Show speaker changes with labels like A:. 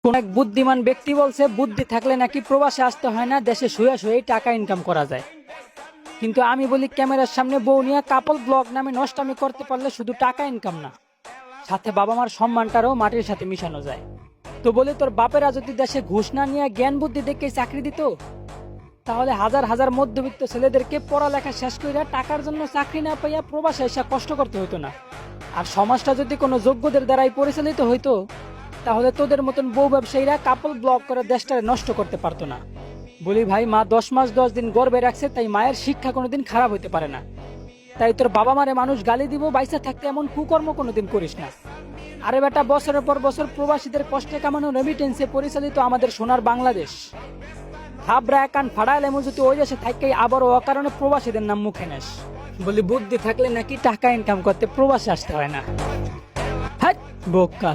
A: কোন এক বুদ্ধিমান ব্যক্তি বলছে বুদ্ধি থাকলে নাকি প্রবাসে আসতে হয় না, দেশে শুয়ে শুয়ে টাকা ইনকাম করা যায়। কিন্তু আমি বলি ক্যামেরার সামনে বউ নিয়ে কাপল ব্লগ নামে নষ্টামি করতে পারলে শুধু টাকা ইনকাম না, সাথে বাবা মার সম্মানটারও মাটির সাথে মিশানো যায়। তো বলি তোর বাপেরা যদি দেশে ঘুষ না নিয়ে জ্ঞান বুদ্ধি দেখে চাকরি দিত, তাহলে হাজার হাজার মধ্যবিত্ত ছেলেদেরকে পড়ালেখা শেষ করে টাকার জন্য চাকরি না পাইয়া প্রবাসে এসে কষ্ট করতে হতো না। আর সমাজটা যদি কোনো যোগ্যদের দ্বারাই পরিচালিত হইতো, তাহলে তোদের মতন বউ ব্যবসায়ীরা কাপল ব্লক করে দেশটারে নষ্ট করতে পারতো না। বলি ভাই, মা 10 মাস 10 দিন গর্ভে রাখছে, তাই মায়ের শিক্ষা কোনোদিন খারাপ হইতে পারে না। তাই তোর বাবা মারে মানুষ গালি দিব, বাইসা থাকতে এমন কুকর্ম কোনোদিন করিস না। আরে বেটা, বছরের পর বছর প্রবাসীদের কষ্টে কামানো রেমিটেন্সে পরিচালিত আমাদের সোনার বাংলাদেশ। হাবরা কান ফাড়াইলে যদি ওই দেশে থাকতে আবারও অকারণে প্রবাসীদের নাম মুখে নেস। বলি বুদ্ধি থাকলে নাকি টাকা ইনকাম করতে প্রবাসে আসতে হয় না। হ্যাঁ বোকা।